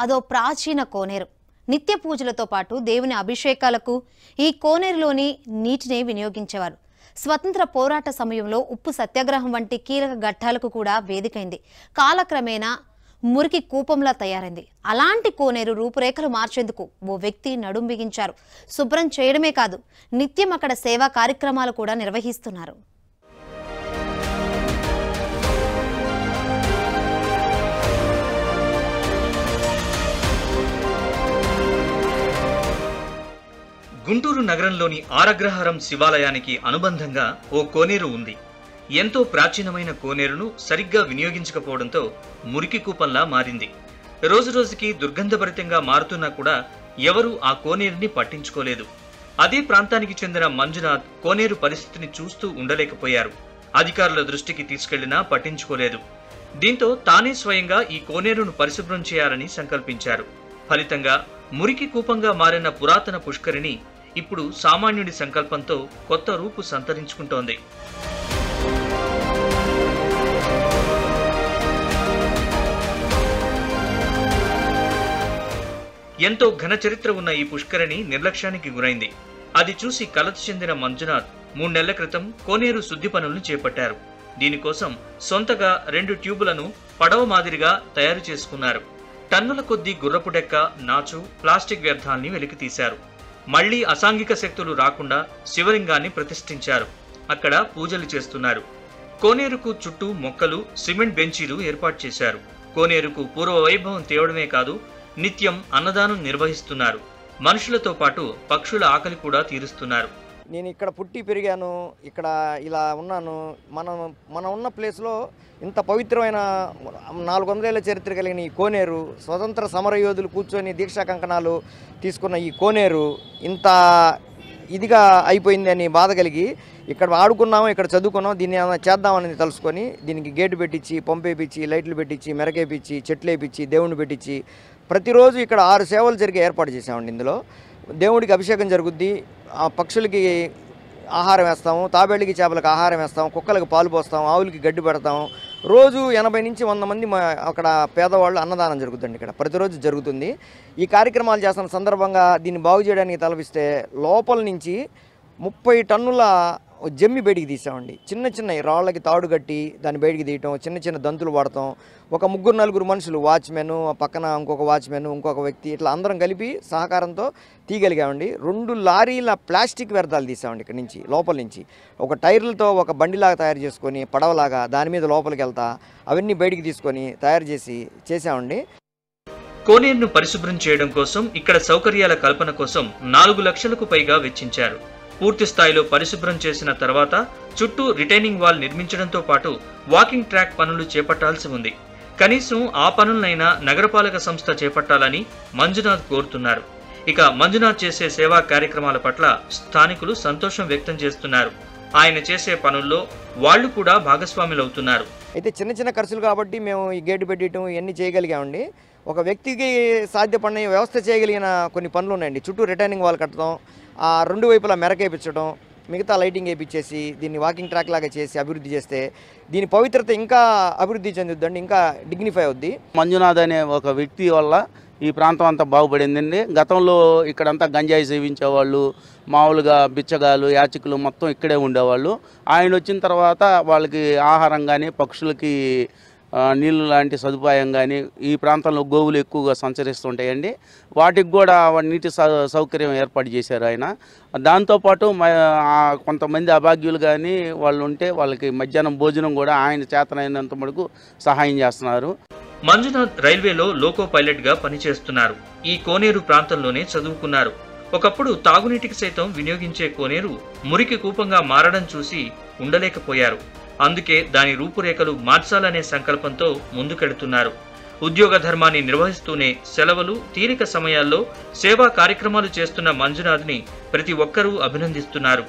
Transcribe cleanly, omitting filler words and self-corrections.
అదో ప్రాచీన కోనేరు. నిత్య పూజలతో పాటు దేవుని అభిషేకాలకు ఈ కోనేరులోని నీటిని వినియోగించేవారు. స్వతంత్ర పోరాట సమయంలో ఉప్పు సత్యాగ్రహం వంటి కీలక ఘట్టాలకు కూడా వేదికైంది. కాలక్రమేణా మురికి కూపంలా తయారైంది. అలాంటి కోనేరు రూపురేఖలు మార్చేందుకు ఓ వ్యక్తి నడుం బిగించారు. శుభ్రం చేయడమే కాదు, నిత్యం అక్కడ సేవా కార్యక్రమాలు కూడా నిర్వహిస్తున్నారు. గుంటూరు నగరంలోని ఆరగ్రహారం శివాలయానికి అనుబంధంగా ఓ కోనేరు ఉంది. ఎంతో ప్రాచీనమైన కోనేరును సరిగ్గా వినియోగించకపోవడంతో మురికి కూపంలా మారింది. రోజురోజుకి దుర్గంధభరితంగా మారుతున్నా కూడా ఎవరూ ఆ కోనేరుని పట్టించుకోలేదు. అదే ప్రాంతానికి చెందిన మంజునాథ్ కోనేరు పరిస్థితిని చూస్తూ ఉండలేకపోయారు. అధికారుల దృష్టికి తీసుకెళ్లినా పట్టించుకోలేదు. దీంతో తానే స్వయంగా ఈ కోనేరును పరిశుభ్రం చేయాలని సంకల్పించారు. ఫలితంగా మురికి కూపంగా మారిన పురాతన పుష్కరిణి ఇప్పుడు సామాన్యుడి సంకల్పంతో కొత్త రూపు సంతరించుకుంటోంది. ఎంతో ఘన చరిత్ర ఉన్న ఈ పుష్కరిణి నిర్లక్ష్యానికి గురైంది. అది చూసి కలత చెందిన మంజునాథ్ 3 నెలల క్రితం కోనేరు శుద్ధి పనులను చేపట్టారు. దీనికోసం సొంతగా 2 ట్యూబులను పడవ మాదిరిగా తయారు చేసుకున్నారు. టన్నుల కొద్దీ గుర్రపు డెక్క, నాచు, ప్లాస్టిక్ వ్యర్థాల్ని వెలికితీశారు. మళ్లీ అసాంఘిక శక్తులు రాకుండా శివలింగాన్ని ప్రతిష్ఠించారు. అక్కడ పూజలు చేస్తున్నారు. కోనేరుకు చుట్టూ మొక్కలు, సిమెంట్ బెంచీలు ఏర్పాటు చేశారు. కోనేరుకు పూర్వ వైభవం తేవడమే కాదు, నిత్యం అన్నదానం నిర్వహిస్తున్నారు. మనుషులతో పాటు పక్షుల ఆకలి కూడా తీరుస్తున్నారు. నేను ఇక్కడ పుట్టి పెరిగాను, ఇక్కడ ఇలా ఉన్నాను. మనం ఉన్న ప్లేస్లో ఇంత పవిత్రమైన 400 ఏళ్ల చరిత్ర కలిగిన ఈ కోనేరు, స్వతంత్ర సమరయోధులు కూర్చొని దీక్షా కంకణాలు తీసుకున్న ఈ కోనేరు ఇంత ఇదిగా అయిపోయిందని బాధ కలిగి ఇక్కడ ఆడుకున్నాము, ఇక్కడ చదువుకున్నాం, దీన్ని చేద్దామని తలుసుకొని దీనికి గేటు పెట్టించి, పంపేపించి, లైట్లు పెట్టించి, మెరకేపించి, చెట్లు వేపించి, దేవుణ్ణి పెట్టించి ప్రతిరోజు ఇక్కడ 6 సేవలు జరిగే ఏర్పాటు చేసామండి. ఇందులో దేవుడికి అభిషేకం జరుగుద్ది, ఆ పక్షులకి ఆహారం వేస్తాము, తాబేళ్ళకి చేపలకు ఆహారం వేస్తాం, కుక్కలకు పాలు పోస్తాం, ఆవులకి గడ్డి పెడతాం. రోజు 80 నుంచి 100 మంది అక్కడ పేదవాళ్ళు అన్నదానం జరుగుతుంది. ఇక్కడ ప్రతిరోజు జరుగుతుంది. ఈ కార్యక్రమాలు చేస్తున్న సందర్భంగా దీన్ని బాగు చేయడానికి తలపిస్తే లోపల నుంచి 30 టన్నుల జమ్మి బయటికి తీసామండి. చిన్న రాళ్ళకి తాడు కట్టి దాన్ని బయటికి తీయటం, చిన్న దంతులు వాడతాం. ఒక 3-4 మనుషులు, వాచ్మెన్, పక్కన ఇంకొక వాచ్మెన్, ఇంకొక వ్యక్తి, ఇట్లా అందరం కలిపి సహకారంతో తీయగలిగామండి. 2 లారీల ప్లాస్టిక్ వ్యర్థాలు తీసామండి ఇక్కడ నుంచి, లోపల నుంచి. ఒక టైర్లతో ఒక బండిలాగా తయారు చేసుకొని, పడవలాగా దాని మీద లోపలికి వెళ్తా అవన్నీ బయటికి తీసుకొని తయారు చేసామండి. కోనేరును పరిశుభ్రం చేయడం కోసం, ఇక్కడ సౌకర్యాల కల్పన కోసం 4 లక్షలకు పైగా వెచ్చించారు. పూర్తి స్థాయిలో పరిశుభ్రం చేసిన తర్వాత చుట్టూ రిటైనింగ్ వాల్ నిర్మించడంతో పాటు వాకింగ్ ట్రాక్ పనులు చేపట్టాల్సి ఉంది. కనీసం ఆ పనులనైనా నగరపాలక సంస్థ చేపట్టాలని మంజునాథ్ కోరుతున్నారు. ఇక మంజునాథ్ చేసే సేవా కార్యక్రమాల పట్ల స్థానికులు సంతోషం వ్యక్తం చేస్తున్నారు. ఆయన చేసే పనుల్లో వాళ్లు కూడా భాగస్వాములవుతున్నారు. అయితే చిన్న ఖర్చులు కాబట్టి మేము ఈ గేటు పెట్టడం ఇవన్నీ చేయగలిగామండి. ఒక వ్యక్తికి సాధ్యపడిన వ్యవస్థ చేయగలిగిన కొన్ని పనులు ఉన్నాయండి. చుట్టూ రిటైనింగ్ వాల్ కట్టడం, ఆ 2 వైపులా మెరకేపించడం, మిగతా లైటింగ్ వేయించేసి దీన్ని వాకింగ్ ట్రాక్ లాగా చేసి అభివృద్ధి చేస్తే దీని పవిత్రత ఇంకా అభివృద్ధి చెందుద్దండి, ఇంకా డిగ్నిఫై అవుద్ది. మంజునాథ్ అనే ఒక వ్యక్తి వల్ల ఈ ప్రాంతం అంతా బాగుపడిందండి. గతంలో ఇక్కడంతా గంజాయి సేవించేవాళ్ళు, మామూలుగా బిచ్చగాలు, యాచకులు మొత్తం ఇక్కడే ఉండేవాళ్ళు. ఆయన వచ్చిన తర్వాత వాళ్ళకి ఆహారం కానీ, పక్షులకి నీళ్ళు లాంటి సదుపాయం కానీ, ఈ ప్రాంతంలో గోవులు ఎక్కువగా సంచరిస్తుంటాయండి, వాటికి కూడా నీటి సౌకర్యం ఏర్పాటు చేశారు ఆయన. దాంతోపాటు కొంతమంది అభాగ్యులు కానీ వాళ్ళు ఉంటే వాళ్ళకి మధ్యాహ్నం భోజనం కూడా ఆయన చేతనైనంత మటుకు సహాయం చేస్తున్నారు. మంజునాథ్ రైల్వేలో లోకో పైలట్ గా పనిచేస్తున్నారు. ఈ కోనేరు ప్రాంతంలోనే చదువుకున్నారు. ఒకప్పుడు తాగునీటికి సైతం వినియోగించే కోనేరు మురికి కూపంగా మారడం చూసి ఉండలేకపోయారు. అందుకే దాని రూపురేఖలు మార్చాలనే సంకల్పంతో ముందుకెడుతున్నారు. ఉద్యోగ ధర్మాన్ని నిర్వహిస్తూనే సెలవులు, తీరిక సమయాల్లో సేవా కార్యక్రమాలు చేస్తున్న మంజునాథ్ని ప్రతి ఒక్కరూ అభినందిస్తున్నారు.